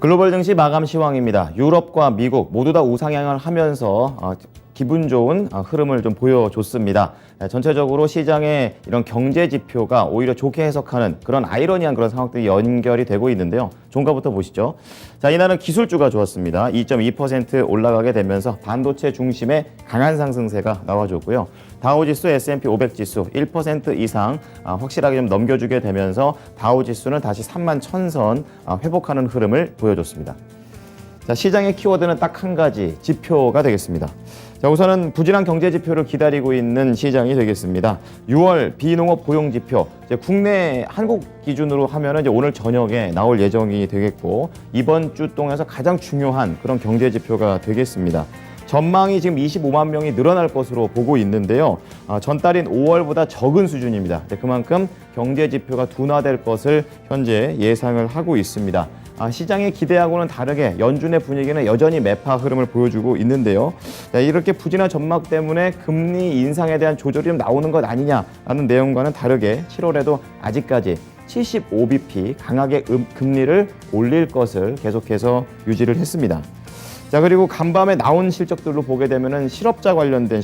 글로벌 증시 마감 시황입니다. 유럽과 미국 모두 다 우상향을 하면서 기분 좋은 흐름을 좀 보여줬습니다. 전체적으로 시장의 이런 경제 지표가 오히려 좋게 해석하는 그런 아이러니한 그런 상황들이 연결이 되고 있는데요. 종가부터 보시죠. 자, 이날은 기술주가 좋았습니다. 2.2% 올라가게 되면서 반도체 중심의 강한 상승세가 나와줬고요. 다우지수, S&P 500 지수 1% 이상 확실하게 좀 넘겨주게 되면서 다우지수는 다시 31,000선 회복하는 흐름을 보여줬습니다. 자, 시장의 키워드는 딱 한 가지, 지표가 되겠습니다. 자, 우선은 부진한 경제 지표를 기다리고 있는 시장이 되겠습니다. 6월 비농업 고용 지표, 이제 국내 한국 기준으로 하면은 이제 오늘 저녁에 나올 예정이 되겠고, 이번 주 동안에서 가장 중요한 그런 경제 지표가 되겠습니다. 전망이 지금 25만 명이 늘어날 것으로 보고 있는데요. 전달인 5월보다 적은 수준입니다. 그만큼 경제 지표가 둔화될 것을 현재 예상을 하고 있습니다. 시장의 기대하고는 다르게 연준의 분위기는 여전히 매파 흐름을 보여주고 있는데요. 이렇게 부진한 전망 때문에 금리 인상에 대한 조절이 좀 나오는 것 아니냐라는 내용과는 다르게 7월에도 아직까지 75bp 강하게 금리를 올릴 것을 계속해서 유지를 했습니다. 자, 그리고 간밤에 나온 실적들로 보게 되면은 실업자 관련된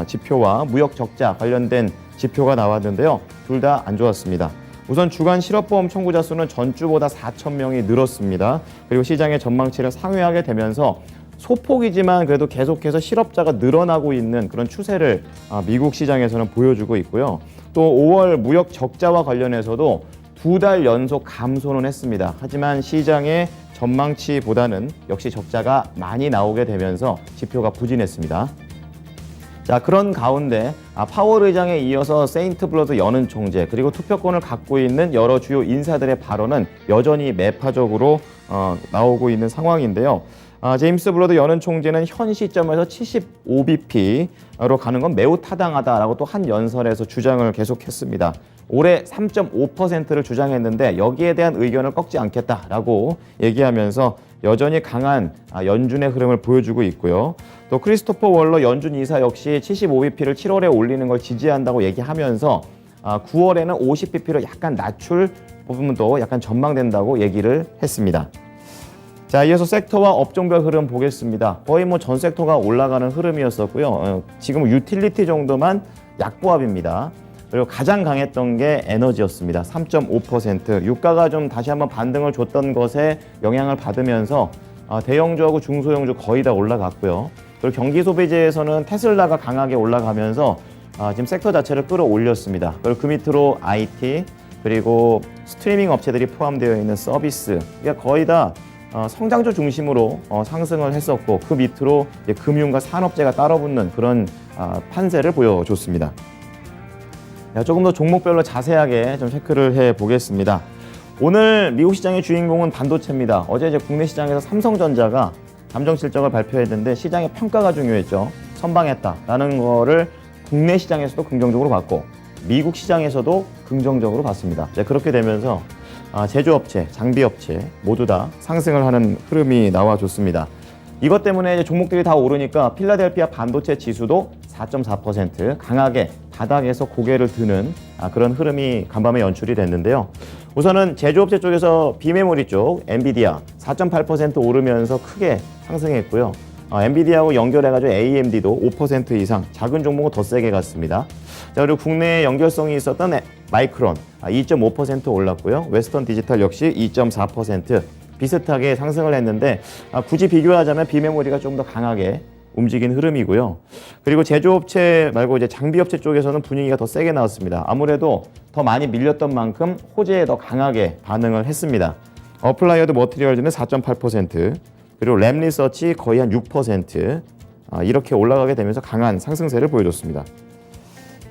지표와 무역 적자 관련된 지표가 나왔는데요. 둘 다 안 좋았습니다. 우선 주간 실업보험 청구자 수는 전주보다 4,000명이 늘었습니다. 그리고 시장의 전망치를 상회하게 되면서 소폭이지만 그래도 계속해서 실업자가 늘어나고 있는 그런 추세를 미국 시장에서는 보여주고 있고요. 또 5월 무역 적자와 관련해서도 2달 연속 감소는 했습니다. 하지만 시장의 전망치보다는 역시 적자가 많이 나오게 되면서 지표가 부진했습니다. 자, 그런 가운데 파월 의장에 이어서 세인트 블러드 연은 총재 그리고 투표권을 갖고 있는 여러 주요 인사들의 발언은 여전히 매파적으로 나오고 있는 상황인데요. 제임스 블러드 연은 총재는 현 시점에서 75bp로 가는 건 매우 타당하다라고 또 한 연설에서 주장을 계속했습니다. 올해 3.5%를 주장했는데 여기에 대한 의견을 꺾지 않겠다라고 얘기하면서 여전히 강한 연준의 흐름을 보여주고 있고요. 또 크리스토퍼 월러 연준 이사 역시 75bp를 7월에 올리는 걸 지지한다고 얘기하면서 9월에는 50bp로 약간 낮출 부분도 약간 전망된다고 얘기를 했습니다. 자, 이어서 섹터와 업종별 흐름 보겠습니다. 거의 뭐 전 섹터가 올라가는 흐름이었었고요. 지금 유틸리티 정도만 약보합입니다. 그리고 가장 강했던 게 에너지였습니다. 3.5%. 유가가 좀 다시 한번 반등을 줬던 것에 영향을 받으면서 대형주하고 중소형주 거의 다 올라갔고요. 그리고 경기 소비재에서는 테슬라가 강하게 올라가면서 지금 섹터 자체를 끌어올렸습니다. 그리고 그 밑으로 IT 그리고 스트리밍 업체들이 포함되어 있는 서비스, 그러니까 거의 다 성장주 중심으로 상승을 했었고 그 밑으로 이제 금융과 산업재가 따라붙는 그런 판세를 보여줬습니다. 조금 더 종목별로 자세하게 좀 체크를 해 보겠습니다. 오늘 미국 시장의 주인공은 반도체입니다. 어제 이제 국내 시장에서 삼성전자가 잠정 실적을 발표했는데 시장의 평가가 중요했죠. 선방했다라는 거를 국내 시장에서도 긍정적으로 봤고 미국 시장에서도 긍정적으로 봤습니다. 그렇게 되면서 제조업체, 장비업체 모두 다 상승을 하는 흐름이 나와줬습니다. 이것 때문에 이제 종목들이 다 오르니까 필라델피아 반도체 지수도 4.4% 강하게 바닥에서 고개를 드는 그런 흐름이 간밤에 연출이 됐는데요. 우선은 제조업체 쪽에서 비메모리 쪽 엔비디아 4.8% 오르면서 크게 상승했고요. 엔비디아하고 연결해가지고 AMD도 5% 이상 작은 종목은 더 세게 갔습니다. 자, 그리고 국내에 연결성이 있었던 마이크론 2.5% 올랐고요. 웨스턴 디지털 역시 2.4% 비슷하게 상승을 했는데 굳이 비교하자면 비메모리가 좀 더 강하게 움직인 흐름이고요. 그리고 제조업체 말고 이제 장비업체 쪽에서는 분위기가 더 세게 나왔습니다. 아무래도 더 많이 밀렸던 만큼 호재에 더 강하게 반응을 했습니다. 어플라이어드 머티리얼즈는 4.8% 그리고 램리서치 거의 한 6% 이렇게 올라가게 되면서 강한 상승세를 보여줬습니다.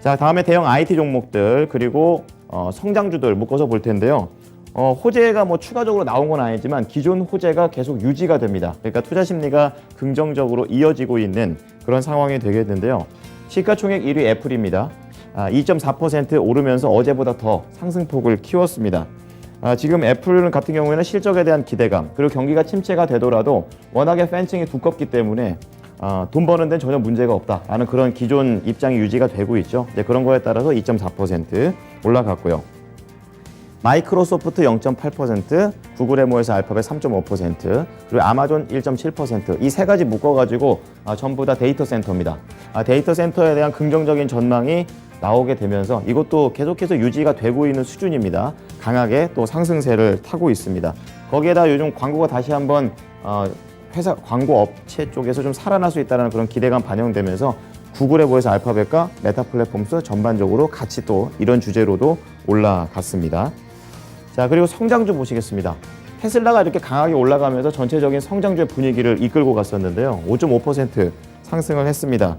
자, 다음에 대형 IT 종목들 그리고 성장주들 묶어서 볼 텐데요. 호재가 뭐 추가적으로 나온 건 아니지만 기존 호재가 계속 유지가 됩니다. 그러니까 투자 심리가 긍정적으로 이어지고 있는 그런 상황이 되겠는데요. 시가총액 1위 애플입니다. 2.4% 오르면서 어제보다 더 상승폭을 키웠습니다. 지금 애플 같은 경우에는 실적에 대한 기대감 그리고 경기가 침체가 되더라도 워낙에 팬층이 두껍기 때문에 돈 버는 데는 전혀 문제가 없다라는 그런 기존 입장이 유지가 되고 있죠. 그런 거에 따라서 2.4% 올라갔고요. 마이크로소프트 0.8%, 구글 애모에서 알파벳 3.5%, 그리고 아마존 1.7%. 이 세 가지 묶어가지고 전부 다 데이터 센터입니다. 데이터 센터에 대한 긍정적인 전망이 나오게 되면서 이것도 계속해서 유지가 되고 있는 수준입니다. 강하게 또 상승세를 타고 있습니다. 거기에다 요즘 광고가 다시 한번 회사 광고 업체 쪽에서 좀 살아날 수 있다는 그런 기대감 반영되면서 구글 애모에서 알파벳과 메타 플랫폼스 전반적으로 같이 또 이런 주제로도 올라갔습니다. 자, 그리고 성장주 보시겠습니다. 테슬라가 이렇게 강하게 올라가면서 전체적인 성장주의 분위기를 이끌고 갔었는데요. 5.5% 상승을 했습니다.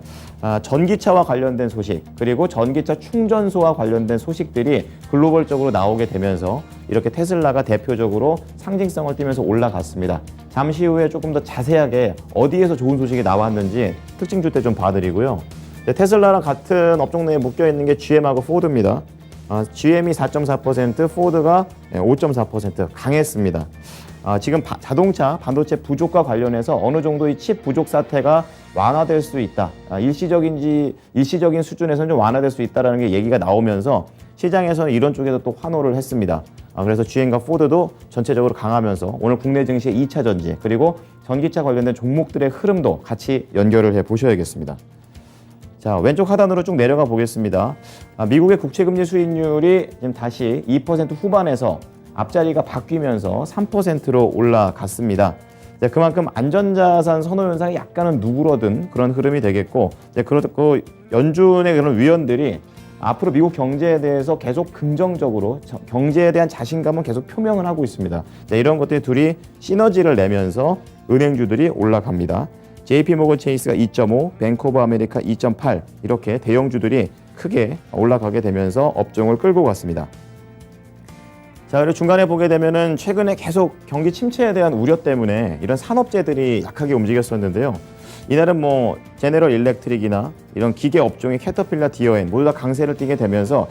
전기차와 관련된 소식, 그리고 전기차 충전소와 관련된 소식들이 글로벌적으로 나오게 되면서 이렇게 테슬라가 대표적으로 상징성을 띠면서 올라갔습니다. 잠시 후에 조금 더 자세하게 어디에서 좋은 소식이 나왔는지 특징주 때 좀 봐드리고요. 테슬라랑 같은 업종 내에 묶여있는 게 GM하고 포드입니다. GM이 4.4%, 포드가 5.4% 강했습니다. 지금 자동차 반도체 부족과 관련해서 어느 정도 이 칩 부족 사태가 완화될 수 있다. 일시적인 수준에서는 좀 완화될 수 있다는 게 얘기가 나오면서 시장에서는 이런 쪽에서 또 환호를 했습니다. 그래서 GM과 포드도 전체적으로 강하면서 오늘 국내 증시의 2차 전지 그리고 전기차 관련된 종목들의 흐름도 같이 연결을 해 보셔야겠습니다. 자, 왼쪽 하단으로 쭉 내려가 보겠습니다. 미국의 국채금리 수익률이 지금 다시 2% 후반에서 앞자리가 바뀌면서 3%로 올라갔습니다. 그만큼 안전자산 선호 현상이 약간은 누그러든 그런 흐름이 되겠고, 그렇고 연준의 그런 위원들이 앞으로 미국 경제에 대해서 계속 긍정적으로 경제에 대한 자신감은 계속 표명을 하고 있습니다. 이런 것들이 둘이 시너지를 내면서 은행주들이 올라갑니다. JP모건 체이스가 2.5, 뱅크 오브 아메리카 2.8 이렇게 대형주들이 크게 올라가게 되면서 업종을 끌고 갔습니다. 자, 그리고 중간에 보게 되면은 최근에 계속 경기 침체에 대한 우려 때문에 이런 산업재들이 약하게 움직였었는데요. 이날은 뭐 제너럴 일렉트릭이나 이런 기계 업종의 캐터필라, 디어엔 모두 다 강세를 띠게 되면서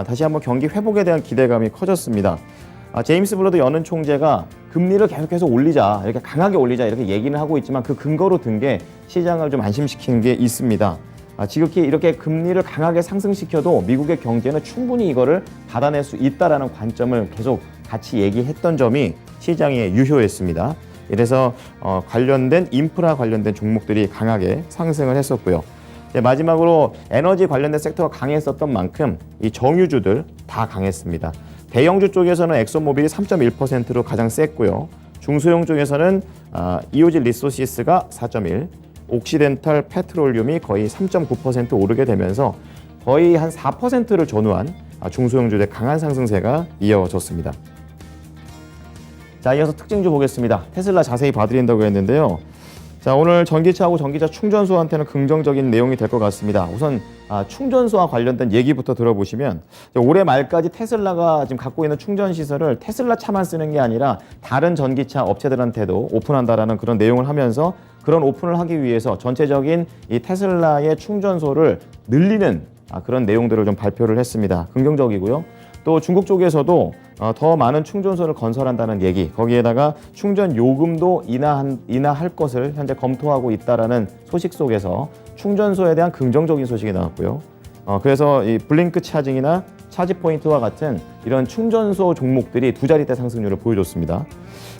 다시 한번 경기 회복에 대한 기대감이 커졌습니다. 제임스 블러드 연은 총재가 금리를 계속해서 올리자, 이렇게 강하게 올리자 이렇게 얘기는 하고 있지만 그 근거로 든 게 시장을 좀 안심시키는 게 있습니다. 지극히 이렇게 금리를 강하게 상승시켜도 미국의 경제는 충분히 이거를 받아낼 수 있다라는 관점을 계속 같이 얘기했던 점이 시장에 유효했습니다. 이래서 관련된 인프라 관련된 종목들이 강하게 상승을 했었고요. 마지막으로 에너지 관련된 섹터가 강했었던 만큼 이 정유주들 다 강했습니다. 대형주 쪽에서는 엑소모빌이 3.1%로 가장 셌고요. 중소형 쪽에서는 이오지 리소시스가 4.1%, 옥시덴탈 페트롤륨이 거의 3.9% 오르게 되면서 거의 한 4%를 전후한 중소형주의 강한 상승세가 이어졌습니다. 자, 이어서 특징주 보겠습니다. 테슬라 자세히 봐드린다고 했는데요. 자, 오늘 전기차하고 전기차 충전소한테는 긍정적인 내용이 될 것 같습니다. 우선 충전소와 관련된 얘기부터 들어보시면 올해 말까지 테슬라가 지금 갖고 있는 충전 시설을 테슬라 차만 쓰는 게 아니라 다른 전기차 업체들한테도 오픈한다라는 그런 내용을 하면서 그런 오픈을 하기 위해서 전체적인 이 테슬라의 충전소를 늘리는 그런 내용들을 좀 발표를 했습니다. 긍정적이고요. 또 중국 쪽에서도 더 많은 충전소를 건설한다는 얘기, 거기에다가 충전 요금도 인하할 것을 현재 검토하고 있다라는 소식 속에서 충전소에 대한 긍정적인 소식이 나왔고요. 그래서 이 블링크 차징이나 차지 포인트와 같은 이런 충전소 종목들이 두 자릿대 상승률을 보여줬습니다.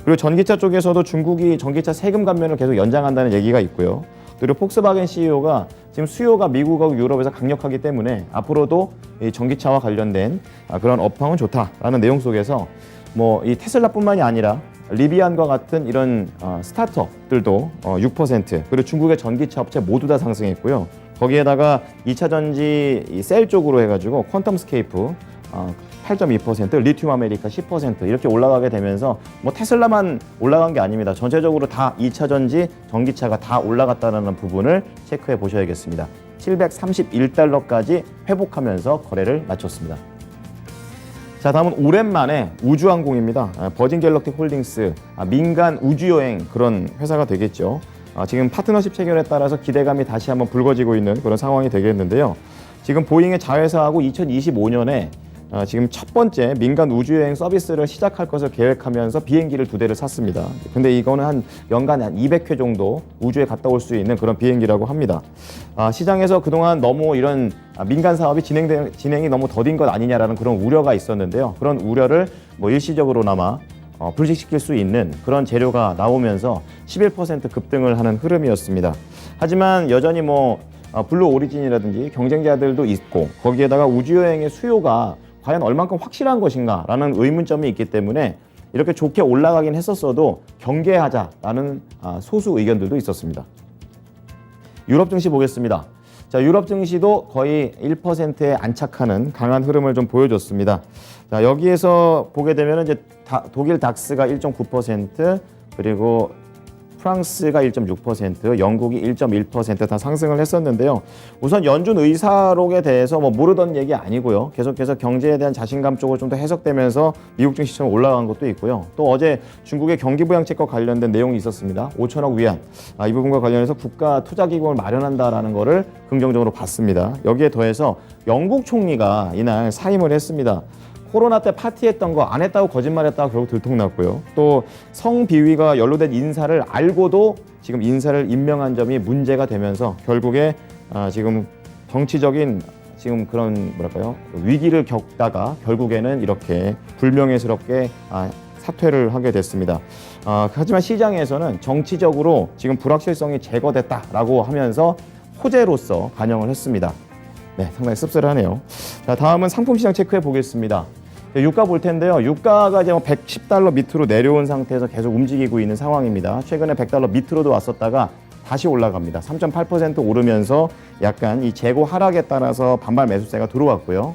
그리고 전기차 쪽에서도 중국이 전기차 세금 감면을 계속 연장한다는 얘기가 있고요. 그리고 폭스바겐 CEO가 지금 수요가 미국하고 유럽에서 강력하기 때문에 앞으로도 이 전기차와 관련된 그런 업황은 좋다라는 내용 속에서 뭐 이 테슬라뿐만이 아니라 리비안과 같은 이런 스타트업들도 6%, 그리고 중국의 전기차 업체 모두 다 상승했고요. 거기에다가 2차 전지 셀 쪽으로 해가지고 퀀텀스케이프 8.2%, 리튬 아메리카 10% 이렇게 올라가게 되면서 뭐 테슬라만 올라간 게 아닙니다. 전체적으로 다 2차 전지 전기차가 다 올라갔다는 부분을 체크해 보셔야겠습니다. 731달러까지 회복하면서 거래를 마쳤습니다. 자, 다음은 오랜만에 우주항공입니다. 버진 갤럭틱 홀딩스, 민간 우주여행 그런 회사가 되겠죠. 지금 파트너십 체결에 따라서 기대감이 다시 한번 불거지고 있는 그런 상황이 되겠는데요. 지금 보잉의 자회사하고 2025년에 지금 첫 번째 민간 우주여행 서비스를 시작할 것을 계획하면서 비행기를 2대를 샀습니다. 근데 이거는 한 연간에 한 200회 정도 우주에 갔다 올 수 있는 그런 비행기라고 합니다. 시장에서 그동안 너무 이런 민간 사업이 진행이 너무 더딘 것 아니냐라는 그런 우려가 있었는데요. 그런 우려를 뭐 일시적으로나마 불식시킬 수 있는 그런 재료가 나오면서 11% 급등을 하는 흐름이었습니다. 하지만 여전히 블루 오리진이라든지 경쟁자들도 있고 거기에다가 우주여행의 수요가 과연 얼만큼 확실한 것인가 라는 의문점이 있기 때문에 이렇게 좋게 올라가긴 했었어도 경계하자라는 소수 의견들도 있었습니다. 유럽 증시 보겠습니다. 자, 유럽 증시도 거의 1%에 안착하는 강한 흐름을 좀 보여줬습니다. 자, 여기에서 보게 되면 이제 독일 닥스가 1.9%, 그리고 프랑스가 1.6%, 영국이 1.1% 다 상승을 했었는데요. 우선 연준 의사록에 대해서 모르던 얘기 아니고요. 계속해서 경제에 대한 자신감 쪽으로 좀 더 해석되면서 미국 증시처럼 올라간 것도 있고요. 또 어제 중국의 경기부양책과 관련된 내용이 있었습니다. 5천억 위안. 이 부분과 관련해서 국가 투자기금을 마련한다라는 거를 긍정적으로 봤습니다. 여기에 더해서 영국 총리가 이날 사임을 했습니다. 코로나 때 파티했던 거 안 했다고 거짓말했다가 결국 들통났고요. 또 성비위가 연루된 인사를 알고도 지금 인사를 임명한 점이 문제가 되면서 결국에 지금 정치적인 지금 그런 위기를 겪다가 결국에는 이렇게 불명예스럽게 사퇴를 하게 됐습니다. 하지만 시장에서는 정치적으로 지금 불확실성이 제거됐다라고 하면서 호재로서 반영을 했습니다. 네, 상당히 씁쓸하네요. 자, 다음은 상품 시장 체크해 보겠습니다. 유가 볼 텐데요. 유가가 이제 110달러 밑으로 내려온 상태에서 계속 움직이고 있는 상황입니다. 최근에 100달러 밑으로도 왔었다가 다시 올라갑니다. 3.8% 오르면서 약간 이 재고 하락에 따라서 반발 매수세가 들어왔고요.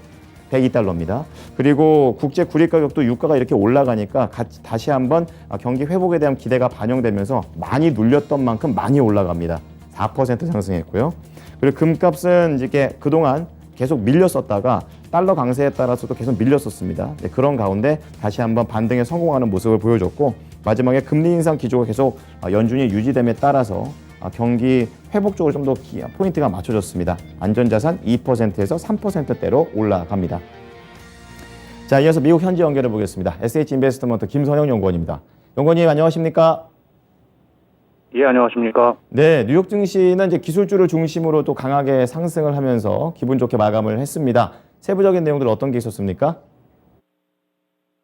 102달러입니다. 그리고 국제 구리 가격도 유가가 이렇게 올라가니까 다시 한번 경기 회복에 대한 기대가 반영되면서 많이 눌렸던 만큼 많이 올라갑니다. 4% 상승했고요. 그리고 금값은 이제 그동안 계속 밀렸었다가 달러 강세에 따라서도 계속 밀렸었습니다. 네, 그런 가운데 다시 한번 반등에 성공하는 모습을 보여줬고 마지막에 금리 인상 기조가 계속 연준이 유지됨에 따라서 경기 회복 쪽으로 좀 더 포인트가 맞춰졌습니다. 안전자산 2%에서 3%대로 올라갑니다. 자, 이어서 미국 현지 연결해 보겠습니다. SH인베스트먼트 김선영 연구원입니다. 연구원님 안녕하십니까? 예, 안녕하십니까? 네, 뉴욕 증시는 이제 기술주를 중심으로 또 강하게 상승을 하면서 기분 좋게 마감을 했습니다. 세부적인 내용들 어떤 게 있었습니까?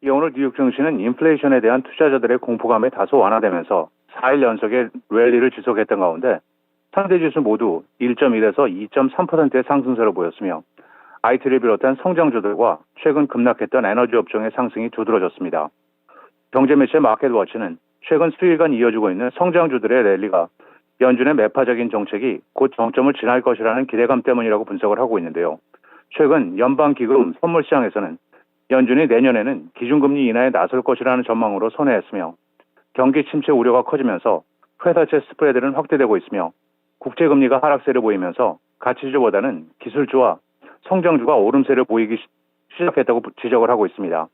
예, 오늘 뉴욕 증시는 인플레이션에 대한 투자자들의 공포감이 다소 완화되면서 4일 연속의 랠리를 지속했던 가운데 상대 지수 모두 1.1에서 2.3%의 상승세로 보였으며 IT를 비롯한 성장주들과 최근 급락했던 에너지 업종의 상승이 두드러졌습니다. 경제 매체 마켓워치는 최근 수일간 이어지고 있는 성장주들의 랠리가 연준의 매파적인 정책이 곧 정점을 지날 것이라는 기대감 때문이라고 분석을 하고 있는데요. 최근 연방기금 선물시장에서는 연준이 내년에는 기준금리 인하에 나설 것이라는 전망으로 선회했으며 경기 침체 우려가 커지면서 회사채 스프레드는 확대되고 있으며 국제금리가 하락세를 보이면서 가치주보다는 기술주와 성장주가 오름세를 보이기 시작했다고 지적을 하고 있습니다.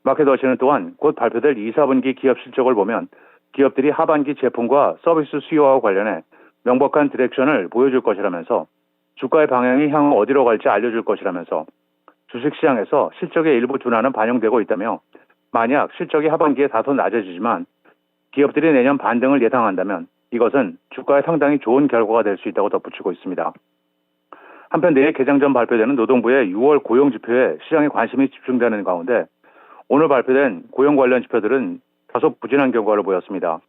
마켓워치는 또한 곧 발표될 2, 4분기 기업 실적을 보면 기업들이 하반기 제품과 서비스 수요와 관련해 명백한 디렉션을 보여줄 것이라면서 주가의 방향이 향후 어디로 갈지 알려줄 것이라면서 주식시장에서 실적의 일부 둔화는 반영되고 있다며 만약 실적이 하반기에 다소 낮아지지만 기업들이 내년 반등을 예상한다면 이것은 주가에 상당히 좋은 결과가 될 수 있다고 덧붙이고 있습니다. 한편 내일 개장 전 발표되는 노동부의 6월 고용지표에 시장의 관심이 집중되는 가운데 오늘 발표된 고용 관련 지표들은 다소 부진한 결과를 보였습니다.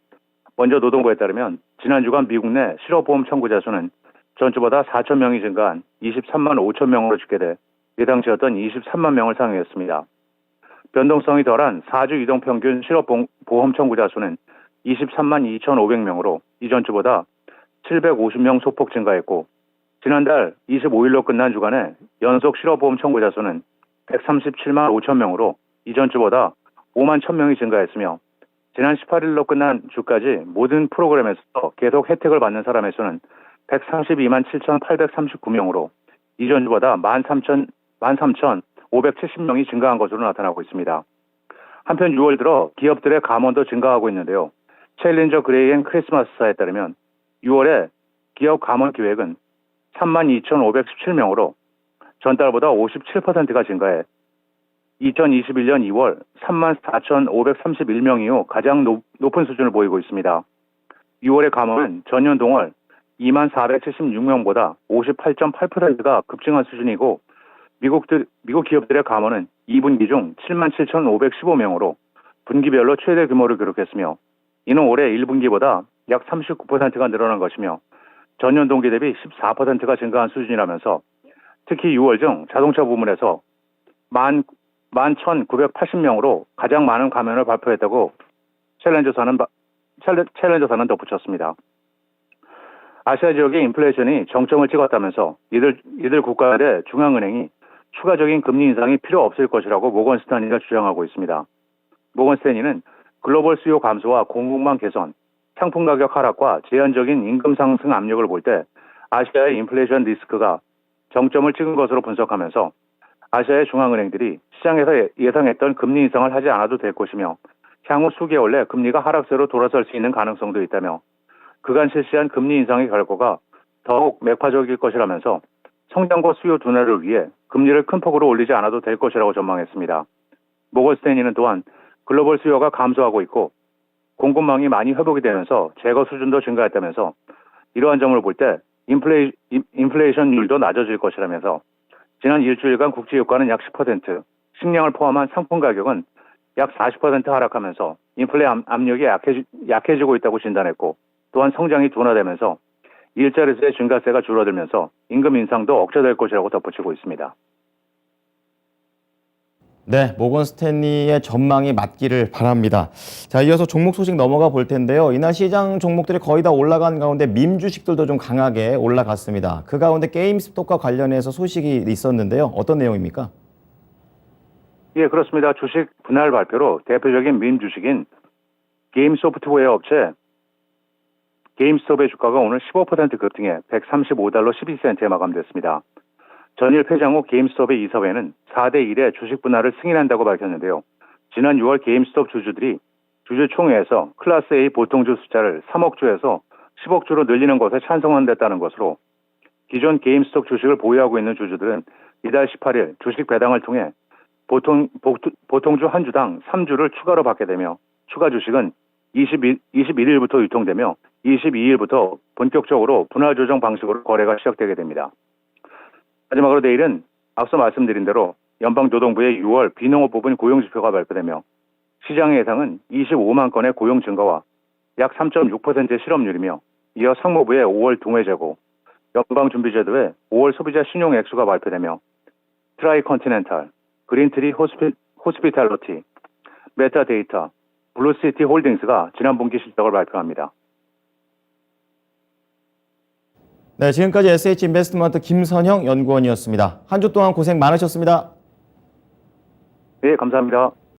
먼저 노동부에 따르면 지난 주간 미국 내 실업보험 청구자 수는 전주보다 4천 명이 증가한 23만 5천 명으로 집계돼 예상치였던 23만 명을 상회했습니다. 변동성이 덜한 4주 이동평균 실업보험 청구자 수는 23만 2,500명으로 이전 주보다 750명 소폭 증가했고 지난달 25일로 끝난 주간에 연속 실업보험 청구자 수는 137만 5천 명으로 이전 주보다 5만 1,000명이 증가했으며 지난 18일로 끝난 주까지 모든 프로그램에서 계속 혜택을 받는 사람의 수는 132만 7,839명으로 이전 주보다 13,570명이 증가한 것으로 나타나고 있습니다. 한편 6월 들어 기업들의 감원도 증가하고 있는데요. 챌린저 그레이 앤 크리스마스사에 따르면 6월에 기업 감원 기획은 32,517명으로 전달보다 57%가 증가해 2021년 2월 34,531명 이후 가장 높은 수준을 보이고 있습니다. 6월의 감원은 전년 동월 24,476명보다 58.8%가 급증한 수준이고 미국 기업들의 감원은 2분기 중 77,515명으로 분기별로 최대 규모를 기록했으며 이는 올해 1분기보다 약 39%가 늘어난 것이며 전년 동기 대비 14%가 증가한 수준이라면서 특히 6월 중 자동차 부문에서 11,980명으로 가장 많은 감원을 발표했다고 챌린저사는 덧붙였습니다. 아시아 지역의 인플레이션이 정점을 찍었다면서 이들 국가들의 중앙은행이 추가적인 금리 인상이 필요 없을 것이라고 모건 스탠리가 주장하고 있습니다. 모건 스탠리는 글로벌 수요 감소와 공급망 개선, 상품 가격 하락과 제한적인 임금 상승 압력을 볼 때 아시아의 인플레이션 리스크가 정점을 찍은 것으로 분석하면서 아시아의 중앙은행들이 시장에서 예상했던 금리 인상을 하지 않아도 될 것이며 향후 수개월 내 금리가 하락세로 돌아설 수 있는 가능성도 있다며 그간 실시한 금리 인상의 결과가 더욱 매파적일 것이라면서 성장과 수요 둔화를 위해 금리를 큰 폭으로 올리지 않아도 될 것이라고 전망했습니다. 모건 스탠리는 또한 글로벌 수요가 감소하고 있고 공급망이 많이 회복이 되면서 재고 수준도 증가했다면서 이러한 점을 볼 때 인플레이션율도 낮아질 것이라면서 지난 일주일간 국제 유가는 약 10%, 식량을 포함한 상품 가격은 약 40% 하락하면서 인플레 압력이 약해지고 있다고 진단했고 또한 성장이 둔화되면서 일자리 수의 증가세가 줄어들면서 임금 인상도 억제될 것이라고 덧붙이고 있습니다. 네, 모건 스탠리의 전망이 맞기를 바랍니다. 자, 이어서 종목 소식 넘어가 볼 텐데요. 이날 시장 종목들이 거의 다 올라간 가운데 밈 주식들도 좀 강하게 올라갔습니다. 그 가운데 게임스톱과 관련해서 소식이 있었는데요. 어떤 내용입니까? 예, 그렇습니다. 주식 분할 발표로 대표적인 밈 주식인 게임 소프트웨어 업체 게임스톱의 주가가 오늘 15% 급등해 135달러 12센트에 마감됐습니다. 전일 폐장 후 게임스톱의 이사회는 4대 1의 주식 분할을 승인한다고 밝혔는데요. 지난 6월 게임스톱 주주들이 주주총회에서 클래스 A 보통주 숫자를 3억 주에서 10억 주로 늘리는 것에 찬성한댔다는 것으로 기존 게임스톱 주식을 보유하고 있는 주주들은 이달 18일 주식 배당을 통해 보통주 한 주당 3주를 추가로 받게 되며 추가 주식은 21일부터 유통되며 22일부터 본격적으로 분할 조정 방식으로 거래가 시작되게 됩니다. 마지막으로 내일은 앞서 말씀드린 대로 연방노동부의 6월 비농업 부분 고용지표가 발표되며 시장의 예상은 25만 건의 고용 증가와 약 3.6%의 실업률이며 이어 상무부의 5월 동회재고, 연방준비제도의 5월 소비자 신용 액수가 발표되며 트라이컨티넨탈, 그린트리 호스피탈리티, 메타데이터, 블루시티 홀딩스가 지난 분기 실적을 발표합니다. 네, 지금까지 SH인베스트먼트 김선형 연구원이었습니다. 한 주 동안 고생 많으셨습니다. 네, 감사합니다.